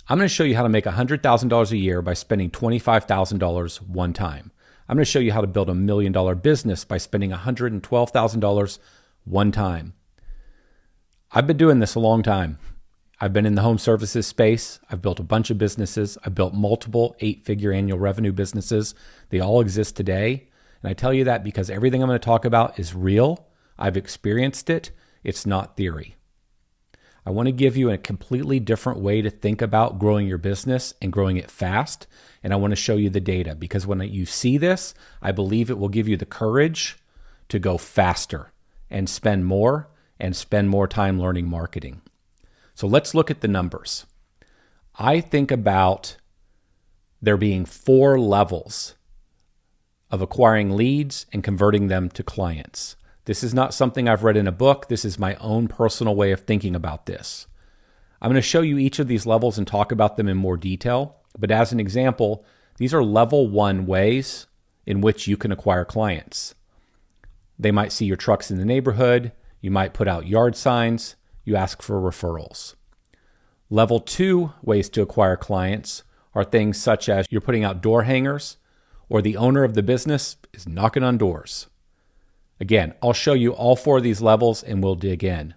I'm going to show you how to make $100,000 a year by spending $25,000 one time. I'm going to show you how to build $1 million business by spending $112,000 one time. I've been doing this a long time. I've been in the home services space. I've built a bunch of businesses. I've built multiple 8-figure annual revenue businesses. They all exist today. And I tell you that because everything I'm going to talk about is real. I've experienced it. It's not theory. I want to give you a completely different way to think about growing your business and growing it fast. And I want to show you the data because when you see this, I believe it will give you the courage to go faster and spend more time learning marketing. So let's look at the numbers. I think about there being 4 levels of acquiring leads and converting them to clients. This is not something I've read in a book. This is my own personal way of thinking about this. I'm going to show you each of these levels and talk about them in more detail. But as an example, these are level 1 ways in which you can acquire clients. They might see your trucks in the neighborhood. You might put out yard signs. You ask for referrals. Level 2 ways to acquire clients are things such as you're putting out door hangers or the owner of the business is knocking on doors. Again, I'll show you all 4 of these levels and we'll dig in.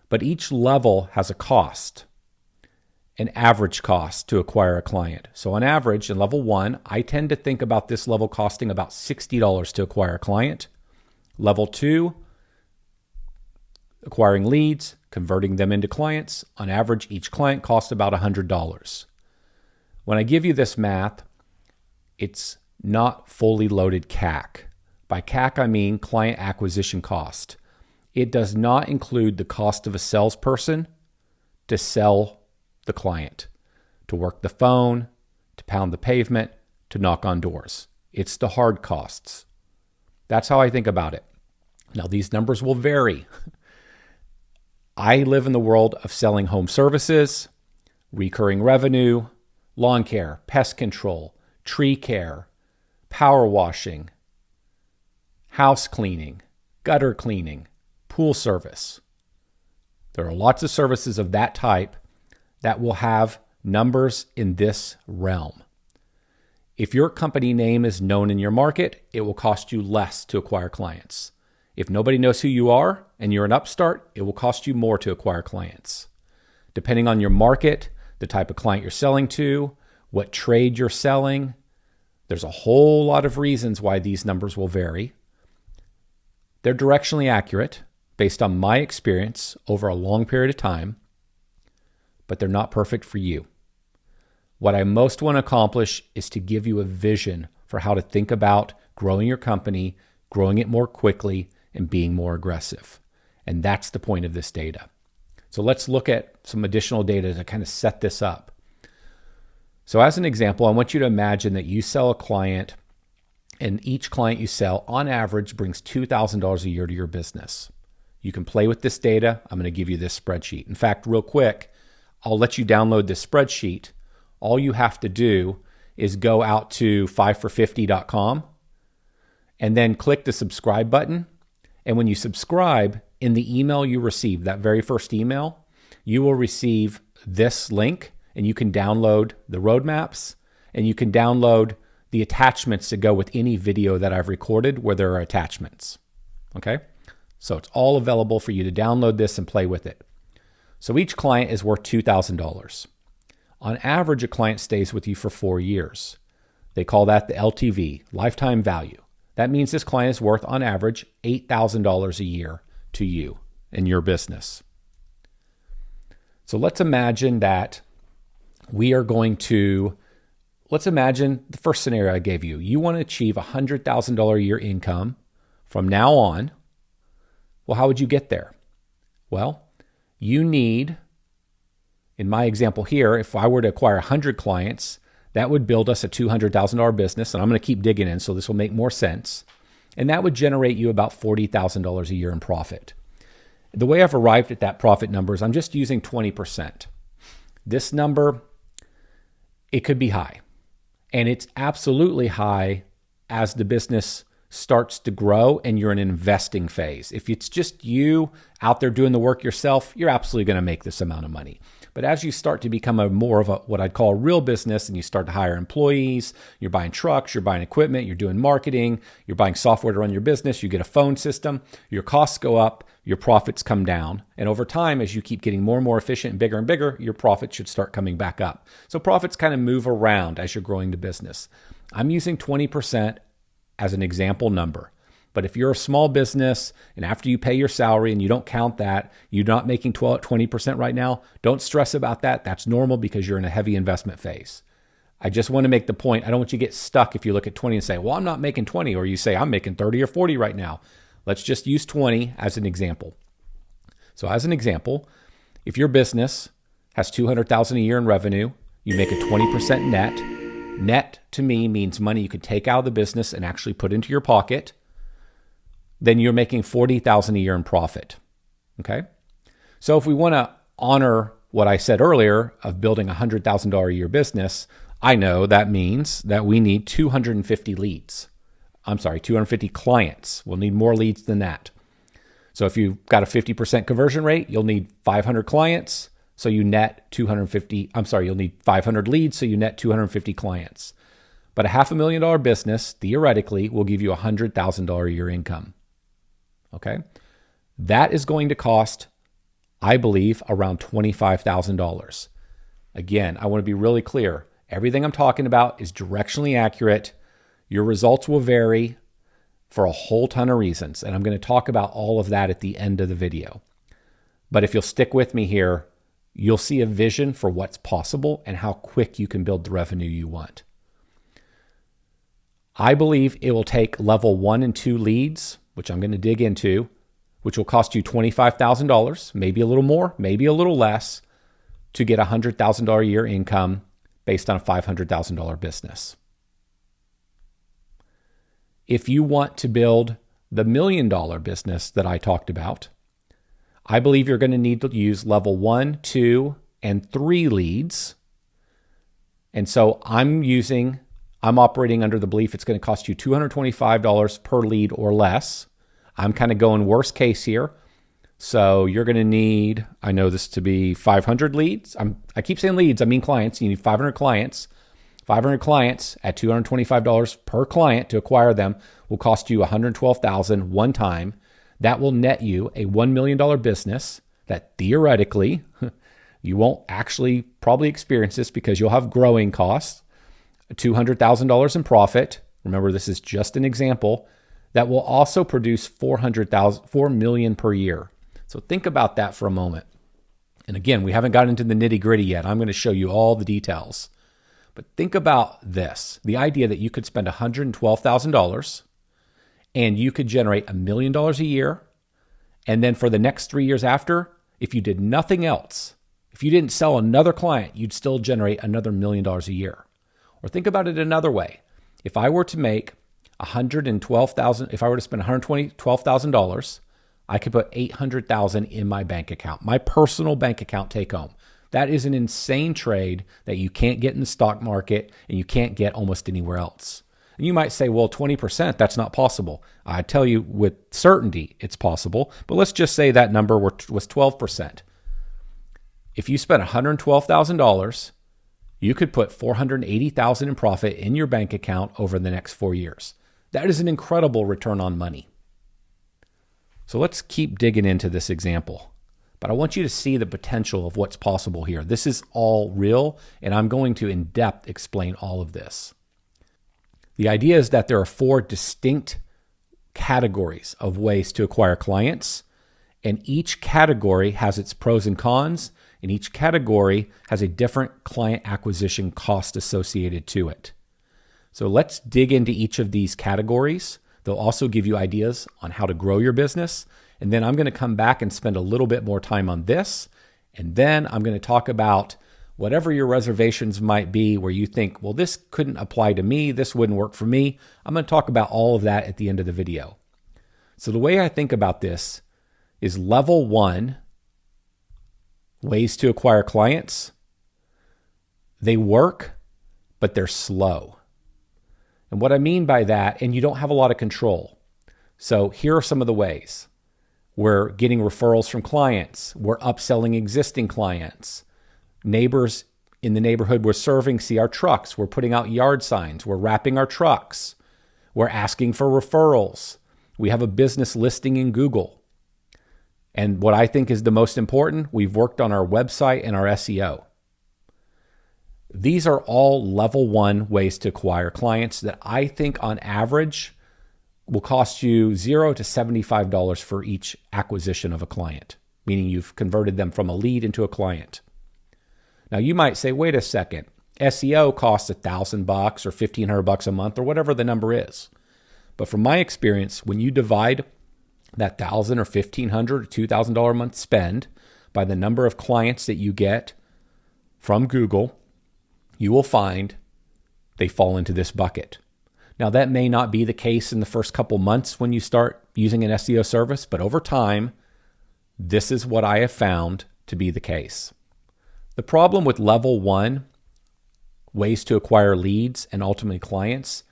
But each level has a cost, an average cost to acquire a client. So on average, in level 1, I tend to think about this level costing about $60 to acquire a client. Level 2, acquiring leads, converting them into clients. On average, each client costs about $100. When I give you this math, it's not fully loaded CAC. By CAC, I mean client acquisition cost. It does not include the cost of a salesperson to sell the client, to work the phone, to pound the pavement, to knock on doors. It's the hard costs. That's how I think about it. Now, these numbers will vary. I live in the world of selling home services, recurring revenue, lawn care, pest control, tree care, power washing, house cleaning, gutter cleaning, pool service. There are lots of services of that type that will have numbers in this realm. If your company name is known in your market, it will cost you less to acquire clients. If nobody knows who you are and you're an upstart, it will cost you more to acquire clients. Depending on your market, the type of client you're selling to, what trade you're selling, there's a whole lot of reasons why these numbers will vary. They're directionally accurate based on my experience over a long period of time, but they're not perfect for you. What I most want to accomplish is to give you a vision for how to think about growing your company, growing it more quickly, and being more aggressive. And that's the point of this data. So let's look at some additional data to kind of set this up. So as an example, I want you to imagine that you sell a client and each client you sell on average brings $2,000 a year to your business. You can play with this data. I'm going to give you this spreadsheet. In fact, real quick, I'll let you download this spreadsheet. All you have to do is go out to 5for50.com and then click the subscribe button. And when you subscribe, in the email you receive, that very first email, you will receive this link and you can download the roadmaps and you can download the attachments to go with any video that I've recorded where there are attachments. Okay? So it's all available for you to download this and play with it. So each client is worth $2,000. On average, a client stays with you for 4 years. They call that the LTV, lifetime value. That means this client is worth, on average, $8,000 a year to you and your business. So let's imagine that let's imagine the first scenario I gave you. You want to achieve $100,000 a year income from now on. Well, how would you get there? Well, you need, in my example here, if I were to acquire 100 clients, that would build us a $200,000 business. And I'm going to keep digging in, so this will make more sense. And that would generate you about $40,000 a year in profit. The way I've arrived at that profit number is I'm just using 20%. This number, it could be high. And it's absolutely high as the business starts to grow and you're in an investing phase. If it's just you out there doing the work yourself, you're absolutely going to make this amount of money. But as you start to become more of a what I'd call a real business, and you start to hire employees, you're buying trucks, you're buying equipment, you're doing marketing, you're buying software to run your business, you get a phone system, your costs go up, your profits come down. And over time, as you keep getting more and more efficient and bigger, your profits should start coming back up. So profits kind of move around as you're growing the business. I'm using 20% as an example number. But if you're a small business and after you pay your salary and you don't count that, you're not making 20% right now, don't stress about that. That's normal because you're in a heavy investment phase. I just want to make the point. I don't want you to get stuck if you look at 20 and say, well, I'm not making 20, or you say, I'm making 30 or 40 right now. Let's just use 20 as an example. So as an example, if your business has $200,000 a year in revenue, you make a 20% net. Net to me means money you could take out of the business and actually put into your pocket. Then you're making $40,000 a year in profit. Okay? So if we want to honor what I said earlier of building a $100,000 a year business, I know that means that we need 250 leads. 250 clients. We'll need more leads than that. So if you've got a 50% conversion rate, you'll need 500 clients. So you net you'll need 500 leads. So you net 250 clients. But a $500,000 business, theoretically, will give you a $100,000 a year income. Okay? That is going to cost, I believe, around $25,000. Again, I want to be really clear. Everything I'm talking about is directionally accurate. Your results will vary for a whole ton of reasons. And I'm going to talk about all of that at the end of the video. But if you'll stick with me here, you'll see a vision for what's possible and how quick you can build the revenue you want. I believe it will take level 1 and 2 leads, which I'm going to dig into, which will cost you $25,000, maybe a little more, maybe a little less, to get a $100,000 a year income based on a $500,000 business. If you want to build the $1 million business that I talked about, I believe you're going to need to use level 1, 2, and 3 leads. And so I'm operating under the belief it's going to cost you $225 per lead or less. I'm kind of going worst case here. So you're going to need, I know this to be 500 leads. I keep saying leads, I mean clients. You need 500 clients. 500 clients at $225 per client to acquire them will cost you $112,000 one time. That will net you a $1 million business that theoretically, you won't actually probably experience this because you'll have growing costs, $200,000 in profit. Remember, this is just an example. That will also produce $4 million per year. So think about that for a moment. And again, we haven't gotten into the nitty gritty yet. I'm going to show you all the details. But think about this, the idea that you could spend $112,000 and you could generate $1 million a year. And then for the next 3 years after, if you did nothing else, if you didn't sell another client, you'd still generate another $1 million a year. Or think about it another way. If I were to make $112,000, if I were to spend $112,000, I could put $800,000 in my bank account, my personal bank account take home. That is an insane trade that you can't get in the stock market and you can't get almost anywhere else. And you might say, well, 20%, that's not possible. I tell you with certainty it's possible, but let's just say that number was 12%. If you spent $112,000, you could put $480,000 in profit in your bank account over the next 4 years. That is an incredible return on money. So let's keep digging into this example. But I want you to see the potential of what's possible here. This is all real, and I'm going to in depth explain all of this. The idea is that there are 4 distinct categories of ways to acquire clients, and each category has its pros and cons, and each category has a different client acquisition cost associated to it. So let's dig into each of these categories. They'll also give you ideas on how to grow your business. And then I'm going to come back and spend a little bit more time on this. And then I'm going to talk about whatever your reservations might be where you think, well, this couldn't apply to me. This wouldn't work for me. I'm going to talk about all of that at the end of the video. So the way I think about this is level 1, ways to acquire clients. They work, but they're slow. And what I mean by that, and you don't have a lot of control. So here are some of the ways. We're getting referrals from clients. We're upselling existing clients. Neighbors in the neighborhood we're serving see our trucks. We're putting out yard signs. We're wrapping our trucks. We're asking for referrals. We have a business listing in Google. And what I think is the most important, we've worked on our website and our SEO. These are all level 1 ways to acquire clients that I think on average will cost you $0 to $75 for each acquisition of a client, meaning you've converted them from a lead into a client. Now you might say, wait a second, SEO costs $1,000 or $1,500 a month or whatever the number is. But from my experience, when you divide that $1,000 or $1,500 or $2,000 a month spend by the number of clients that you get from Google, you will find they fall into this bucket. Now, that may not be the case in the first couple months when you start using an SEO service, but over time, this is what I have found to be the case. The problem with level 1 ways to acquire leads and ultimately clients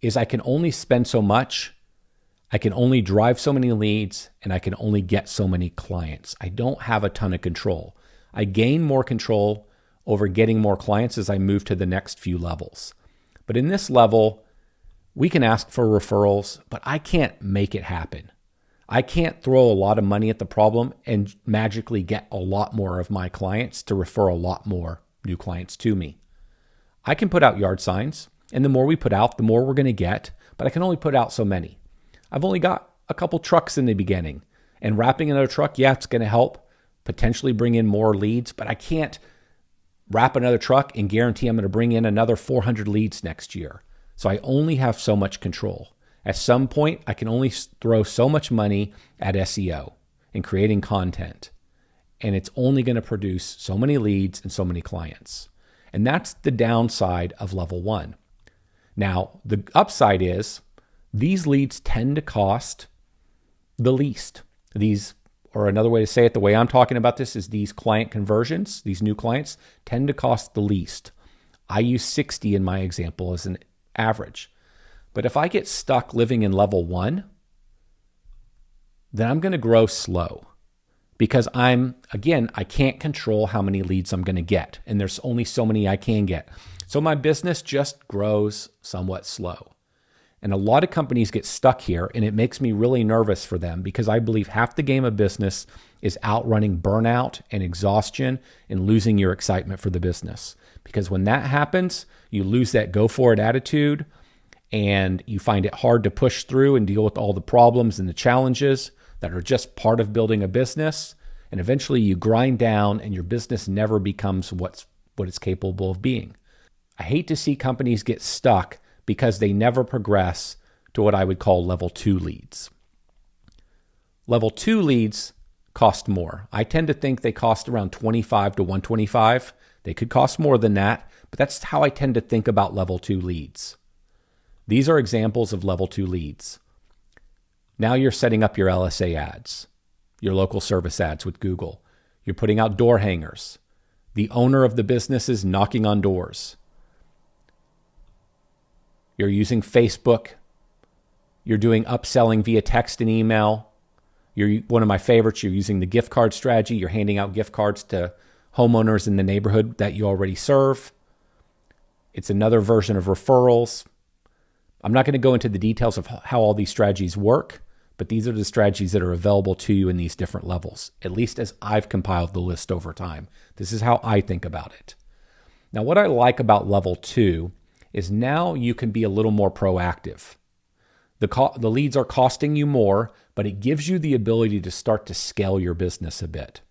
is I can only spend so much, I can only drive so many leads, and I can only get so many clients. I don't have a ton of control. I gain more control over getting more clients as I move to the next few levels. But in this level, we can ask for referrals, but I can't make it happen. I can't throw a lot of money at the problem and magically get a lot more of my clients to refer a lot more new clients to me. I can put out yard signs, and the more we put out, the more we're going to get, but I can only put out so many. I've only got a couple trucks in the beginning, and wrapping another truck, yeah, it's going to help potentially bring in more leads, but I can't wrap another truck and guarantee I'm going to bring in another 400 leads next year. So I only have so much control. At some point, I can only throw so much money at SEO and creating content. And it's only going to produce so many leads and so many clients. And that's the downside of level 1. Now, the upside is these leads tend to cost the least. These, or another way to say it, the way I'm talking about this is these client conversions, these new clients tend to cost the least. I use 60 in my example as an average. But if I get stuck living in level 1, then I'm going to grow slow because I can't control how many leads I'm going to get. And there's only so many I can get. So my business just grows somewhat slow. And a lot of companies get stuck here, and it makes me really nervous for them because I believe half the game of business is outrunning burnout and exhaustion and losing your excitement for the business. Because when that happens, you lose that go for it attitude and you find it hard to push through and deal with all the problems and the challenges that are just part of building a business. And eventually you grind down and your business never becomes what it's capable of being. I hate to see companies get stuck because they never progress to what I would call level 2 leads. Level 2 leads cost more. I tend to think they cost around $25 to $125. They could cost more than that, but that's how I tend to think about level 2 leads. These are examples of level 2 leads. Now you're setting up your LSA ads, your local service ads with Google. You're putting out door hangers. The owner of the business is knocking on doors. You're using Facebook. You're doing upselling via text and email. One of my favorites, you're using the gift card strategy. You're handing out gift cards to homeowners in the neighborhood that you already serve. It's another version of referrals. I'm not going to go into the details of how all these strategies work, but these are the strategies that are available to you in these different levels, at least as I've compiled the list over time. This is how I think about it. Now, what I like about level 2 is now you can be a little more proactive. The leads are costing you more, but it gives you the ability to start to scale your business a bit.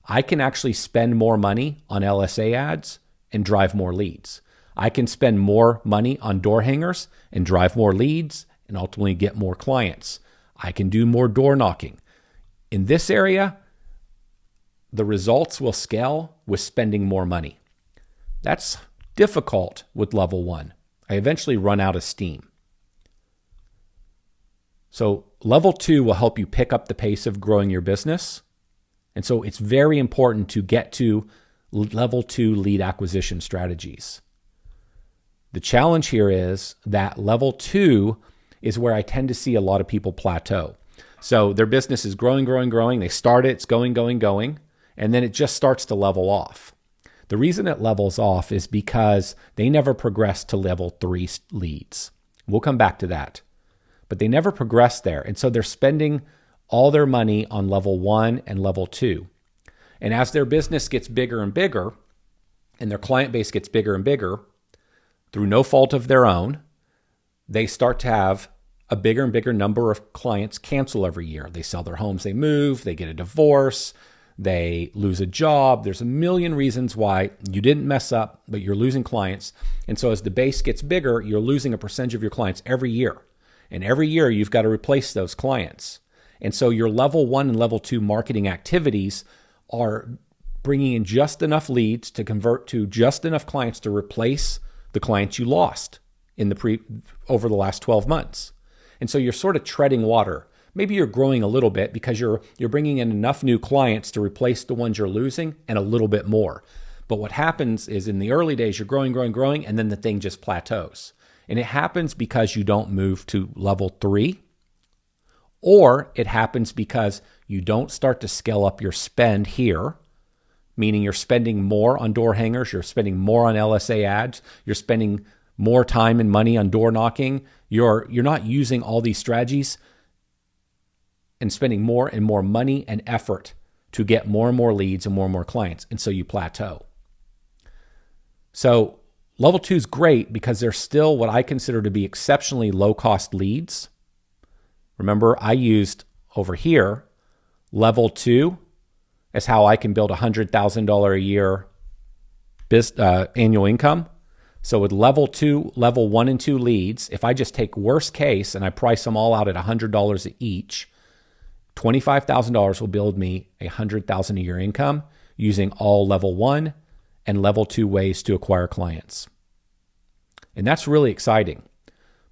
I can actually spend more money on LSA ads and drive more leads. I can spend more money on door hangers and drive more leads and ultimately get more clients. I can do more door knocking. In this area, the results will scale with spending more money. That's difficult with level 1. I eventually run out of steam. So level 2 will help you pick up the pace of growing your business. And so it's very important to get to level 2 lead acquisition strategies. The challenge here is that level 2 is where I tend to see a lot of people plateau. So their business is growing, growing, growing. They start it, it's going, going, going, and then it just starts to level off. The reason it levels off is because they never progress to level 3 leads. We'll come back to that. But they never progress there. And so they're spending all their money on level 1 and level 2. And as their business gets bigger and bigger, and their client base gets bigger and bigger, through no fault of their own, they start to have a bigger and bigger number of clients cancel every year. They sell their homes, they move, they get a divorce, they lose a job. There's a million reasons why you didn't mess up, but you're losing clients. And so as the base gets bigger, you're losing a percentage of your clients every year. And every year you've got to replace those clients. And so your level 1 and level 2 marketing activities are bringing in just enough leads to convert to just enough clients to replace the clients you lost over the last 12 months. And so you're sort of treading water. Maybe you're growing a little bit because you're bringing in enough new clients to replace the ones you're losing and a little bit more. But what happens is in the early days, you're growing, growing, growing, and then the thing just plateaus. And it happens because you don't move to level 3, or it happens because you don't start to scale up your spend here, meaning you're spending more on door hangers, you're spending more on LSA ads, you're spending more time and money on door knocking. You're not using all these strategies and spending more and more money and effort to get more and more leads and more clients. And so you plateau. So level 2 is great because they're still what I consider to be exceptionally low cost leads. Remember, I used over here, level 2 as how I can build $100,000 a year annual income. So with level 2, level 1 and 2 leads, if I just take worst case and I price them all out at $100 each, $25,000 will build me $100,000 a year income using all level 1 and level 2 ways to acquire clients. And that's really exciting.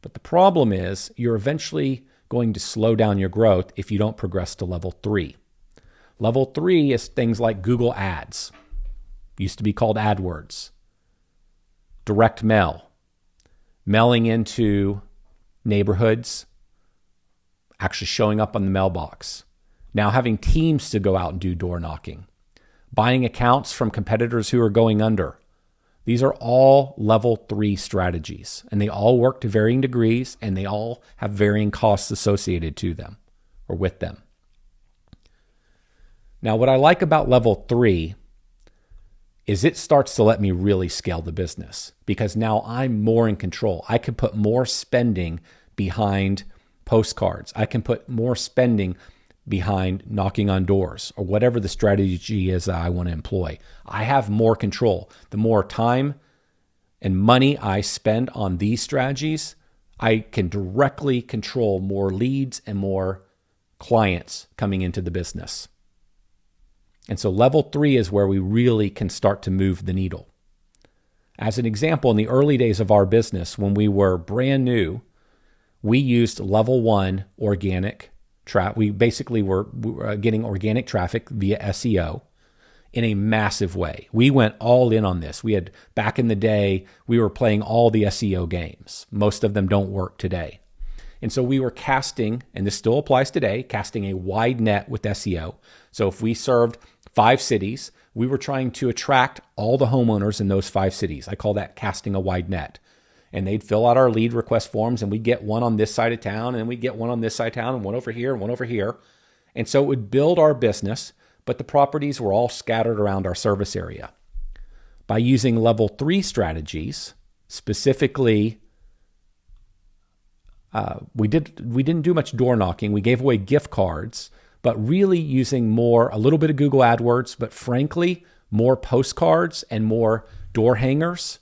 But the problem is you're eventually going to slow down your growth if you don't progress to level 3. Level 3 is things like Google Ads, used to be called AdWords, direct mail, mailing into neighborhoods, actually showing up on the mailbox, now having teams to go out and do door knocking, buying accounts from competitors who are going under. These are all level 3 strategies, and they all work to varying degrees, and they all have varying costs associated to them or with them. Now, what I like about level 3 is it starts to let me really scale the business because now I'm more in control. I can put more spending behind postcards. I can put more spending behind knocking on doors or whatever the strategy is that I want to employ. I have more control. The more time and money I spend on these strategies, I can directly control more leads and more clients coming into the business. And so level 3 is where we really can start to move the needle. As an example, in the early days of our business, when we were brand new, we used level 1 organic traffic. We basically were getting organic traffic via SEO in a massive way. We went all in on this. Back in the day, we were playing all the SEO games. Most of them don't work today. And so we were casting, and this still applies today, casting a wide net with SEO. So if we served 5 cities, we were trying to attract all the homeowners in those 5 cities. I call that casting a wide net. And they'd fill out our lead request forms, and we'd get one on this side of town, and then we'd get one on this side of town, and one over here, and one over here. And so it would build our business, but the properties were all scattered around our service area. By using level 3 strategies, specifically, we didn't do much door knocking. We gave away gift cards, but really using a little bit of Google AdWords, but frankly, more postcards and more door hangers.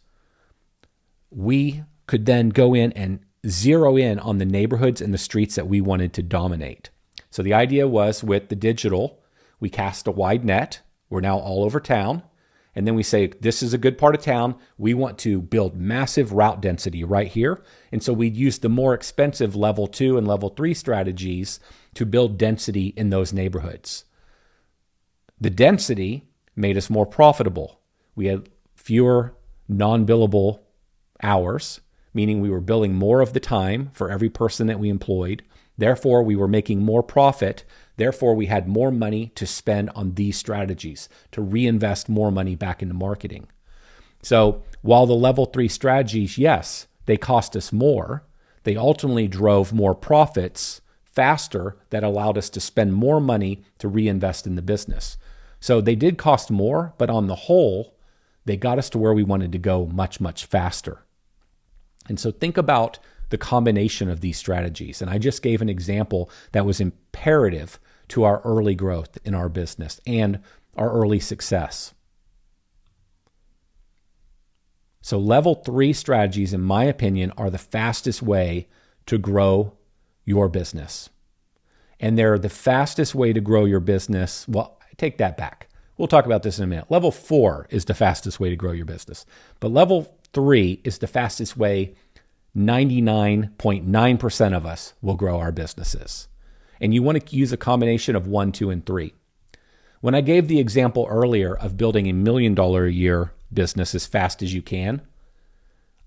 We could then go in and zero in on the neighborhoods and the streets that we wanted to dominate. So the idea was with the digital, we cast a wide net. We're now all over town. And then we say, this is a good part of town. We want to build massive route density right here. And so we'd use the more expensive level 2 and level 3 strategies to build density in those neighborhoods. The density made us more profitable. We had fewer non-billable hours, meaning we were billing more of the time for every person that we employed. Therefore, we were making more profit. Therefore, we had more money to spend on these strategies, to reinvest more money back into marketing. So while the level 3 strategies, yes, they cost us more, they ultimately drove more profits faster that allowed us to spend more money to reinvest in the business. So they did cost more, but on the whole, they got us to where we wanted to go much, much faster. And so think about the combination of these strategies. And I just gave an example that was imperative to our early growth in our business and our early success. So level 3 strategies, in my opinion, are the fastest way to grow your business. And they're the fastest way to grow your business. Well, I take that back. We'll talk about this in a minute. Level 4 is the fastest way to grow your business. But level 3 is the fastest way 99.9% of us will grow our businesses. And you want to use a combination of 1, 2, and 3. When I gave the example earlier of building $1 million a year business as fast as you can,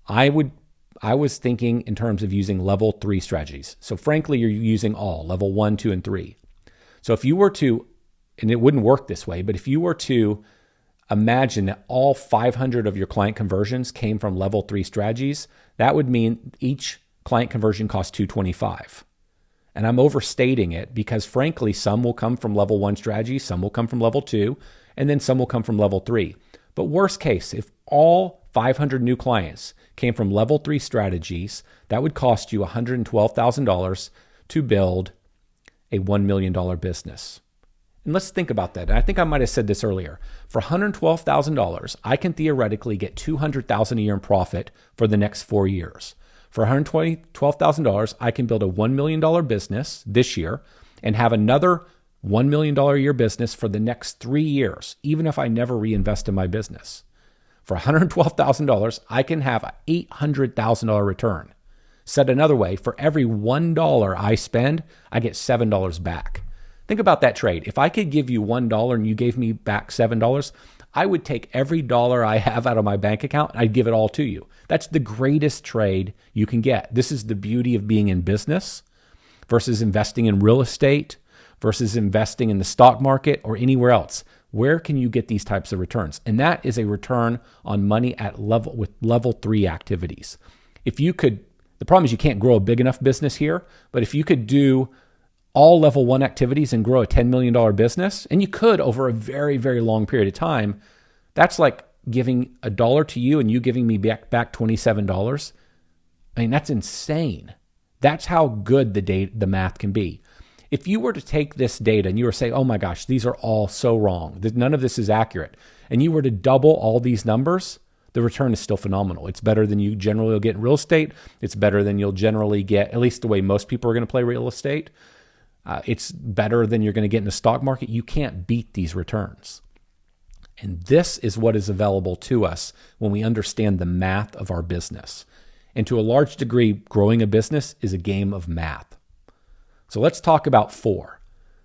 I was thinking in terms of using level 3 strategies. So frankly, you're using all level 1, 2, and 3. So if you were to, and it wouldn't work this way, but if you were to imagine that all 500 of your client conversions came from level 3 strategies, that would mean each client conversion costs $225. And I'm overstating it because frankly, some will come from level 1 strategies, some will come from level 2, and then some will come from level 3. But worst case, if all 500 new clients came from level 3 strategies, that would cost you $112,000 to build a $1 million business. And let's think about that. And I think I might have said this earlier. For $112,000, I can theoretically get $200,000 a year in profit for the next 4 years. For $112,000, I can build a $1 million business this year and have another $1 million a year business for the next 3 years, even if I never reinvest in my business. For $112,000, I can have an $800,000 return. Said another way, for every $1 I spend, I get $7 back. Think about that trade. If I could give you $1 and you gave me back $7, I would take every dollar I have out of my bank account and I'd give it all to you. That's the greatest trade you can get. This is the beauty of being in business versus investing in real estate versus investing in the stock market or anywhere else. Where can you get these types of returns? And that is a return on money at level with level 3 activities. If you could, the problem is you can't grow a big enough business here, but if you could do all level 1 activities and grow a $10 million business, and you could over a very, very long period of time, that's like giving $1 to you and you giving me back $27. I mean, that's insane. That's how good the math can be. If you were to take this data and you were to say, oh my gosh, these are all so wrong, none of this is accurate, and you were to double all these numbers, the return is still phenomenal. It's better than you generally will get in real estate. It's better than you'll generally get, at least the way most people are going to play real estate. It's better than you're going to get in the stock market. You can't beat these returns. And this is what is available to us when we understand the math of our business. And to a large degree, growing a business is a game of math. So let's talk about 4.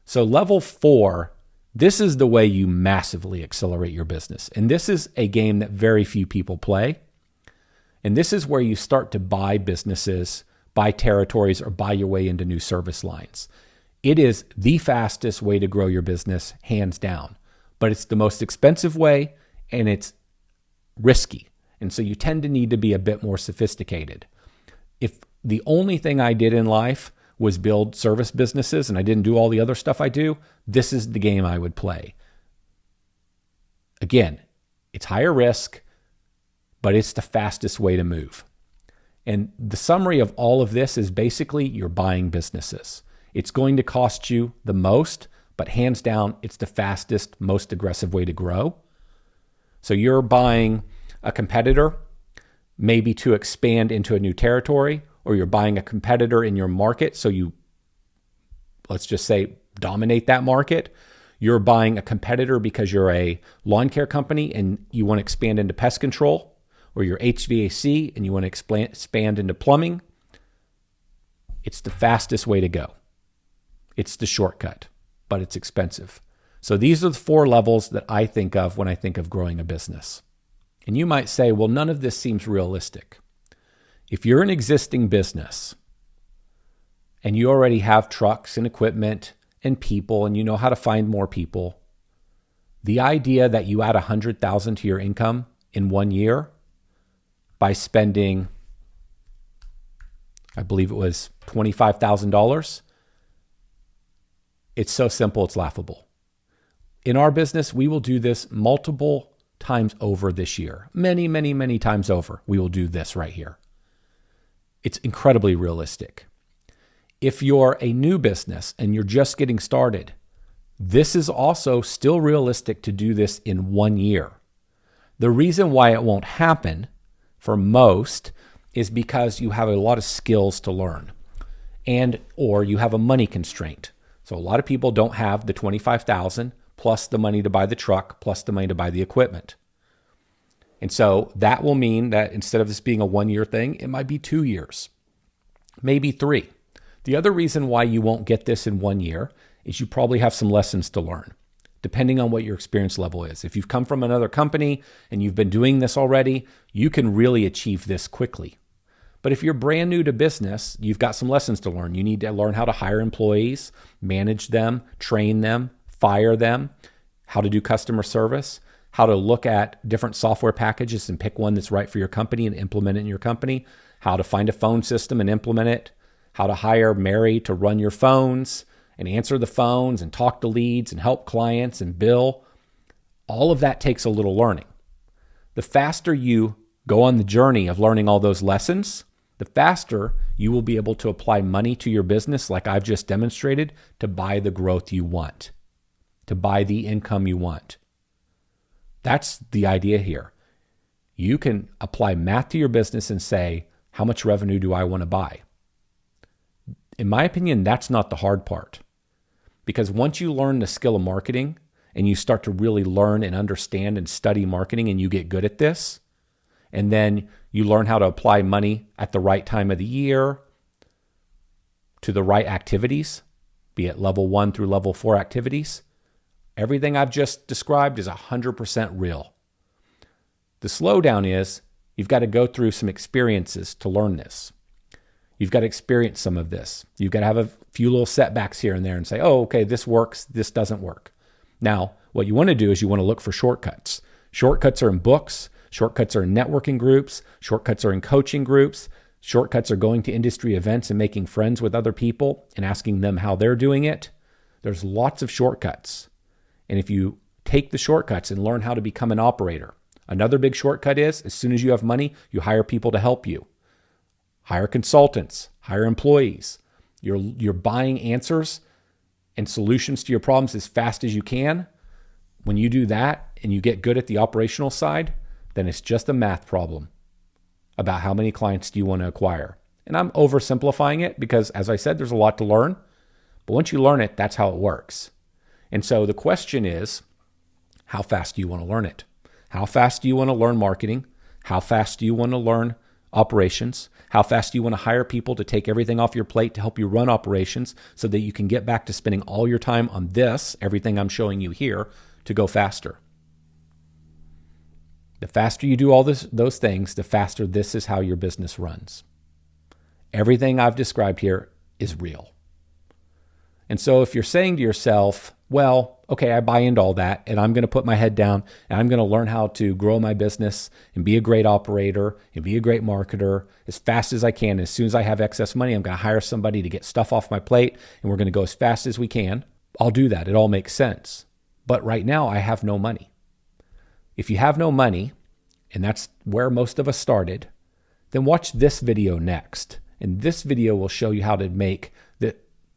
So level 4, this is the way you massively accelerate your business. And this is a game that very few people play. And this is where you start to buy businesses, buy territories, or buy your way into new service lines. It is the fastest way to grow your business, hands down. But it's the most expensive way and it's risky. And so you tend to need to be a bit more sophisticated. If the only thing I did in life was build service businesses and I didn't do all the other stuff I do, this is the game I would play. Again, it's higher risk, but it's the fastest way to move. And the summary of all of this is basically you're buying businesses. It's going to cost you the most, but hands down, it's the fastest, most aggressive way to grow. So you're buying a competitor, maybe to expand into a new territory, or you're buying a competitor in your market. So you, let's just say, dominate that market. You're buying a competitor because you're a lawn care company and you want to expand into pest control, or you're HVAC and you want to expand into plumbing. It's the fastest way to go. It's the shortcut, but it's expensive. So these are the 4 levels that I think of when I think of growing a business. And you might say, well, none of this seems realistic. If you're an existing business and you already have trucks and equipment and people and you know how to find more people, the idea that you add $100,000 to your income in 1 year by spending, I believe it was $25,000, it's so simple, it's laughable. In our business, we will do this multiple times over this year. Many, many, many times over, we will do this right here. It's incredibly realistic. If you're a new business and you're just getting started, this is also still realistic to do this in 1 year. The reason why it won't happen for most is because you have a lot of skills to learn or you have a money constraint. So a lot of people don't have the $25,000 plus the money to buy the truck plus the money to buy the equipment. And so that will mean that instead of this being a 1 year thing, it might be 2 years, maybe 3. The other reason why you won't get this in 1 year is you probably have some lessons to learn, depending on what your experience level is. If you've come from another company and you've been doing this already, you can really achieve this quickly. But if you're brand new to business, you've got some lessons to learn. You need to learn how to hire employees, manage them, train them, fire them, how to do customer service, how to look at different software packages and pick one that's right for your company and implement it in your company, how to find a phone system and implement it, how to hire Mary to run your phones and answer the phones and talk to leads and help clients and bill. All of that takes a little learning. The faster you go on the journey of learning all those lessons, the faster you will be able to apply money to your business, like I've just demonstrated, to buy the growth you want, to buy the income you want. That's the idea here. You can apply math to your business and say, how much revenue do I want to buy? In my opinion, that's not the hard part. Because once you learn the skill of marketing and you start to really learn and understand and study marketing and you get good at this, and then you learn how to apply money at the right time of the year to the right activities, be it level 1 through level 4 activities, everything I've just described is 100% real. The slowdown is you've got to go through some experiences to learn this. You've got to experience some of this. You've got to have a few little setbacks here and there and say, oh, okay, this works, this doesn't work. Now, what you want to do is you want to look for shortcuts. Shortcuts are in books. Shortcuts are in networking groups. Shortcuts are in coaching groups. Shortcuts are going to industry events and making friends with other people and asking them how they're doing it. There's lots of shortcuts. And if you take the shortcuts and learn how to become an operator, another big shortcut is as soon as you have money, you hire people to help you. Hire consultants, hire employees. You're buying answers and solutions to your problems as fast as you can. When you do that and you get good at the operational side, then it's just a math problem about how many clients do you want to acquire. And I'm oversimplifying it because, as I said, there's a lot to learn. But once you learn it, that's how it works. And so the question is, how fast do you want to learn it? How fast do you want to learn marketing? How fast do you want to learn operations? How fast do you want to hire people to take everything off your plate to help you run operations so that you can get back to spending all your time on this, everything I'm showing you here, to go faster? The faster you do all those things, the faster this is how your business runs. Everything I've described here is real. And so if you're saying to yourself, well, okay, I buy into all that and I'm going to put my head down and I'm going to learn how to grow my business and be a great operator and be a great marketer as fast as I can. As soon as I have excess money, I'm going to hire somebody to get stuff off my plate and we're going to go as fast as we can. I'll do that. It all makes sense. But right now I have no money. If you have no money, and that's where most of us started, then watch this video next. And this video will show you how to make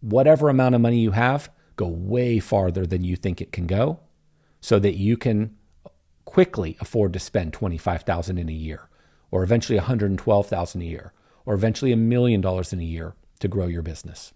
whatever amount of money you have go way farther than you think it can go so that you can quickly afford to spend $25,000 in a year or eventually $112,000 a year or eventually $1 million in a year to grow your business.